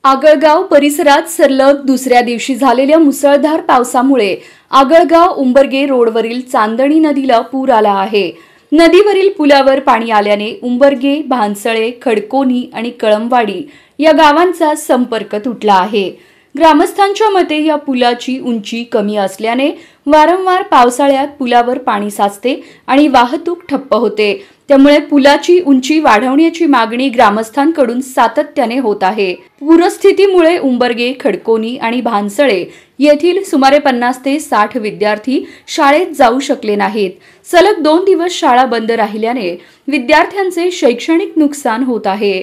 आगळगाव परिसरात सलग दुसऱ्या दिवशी झालेल्या मुसळधार पावसामुळे आगळगाव उंबरगे रोडवरील चांदणी नदीला पूर आला आहे। नदीवरील पुलावर पाणी आल्याने उंबरगे, भानसळे, खडकोनी आणि कळमवाडी या गावांचा संपर्क तुटला आहे। ग्रामस्थांच्या मते या पुलाची उंची कमी असल्याने वारंवार पावसाळ्यात पुलावर पाणी साचते आणि वाहतूक ठप्प होते। त्यामुळे पुलाची उंची वाढवण्याची मागणी ग्रामस्थांकडून सातत्याने होत आहे। पूरस्थितीमुळे उंबरगे, खडकोनी आणि भानसळे येथील सुमारे 50 ते 60 विद्यार्थी शाळेत जाऊ शकले नाहीत। सलग 2 दिवस शाळा बंद राहिल्याने विद्यार्थ्यांचे शैक्षणिक नुकसान होत आहे।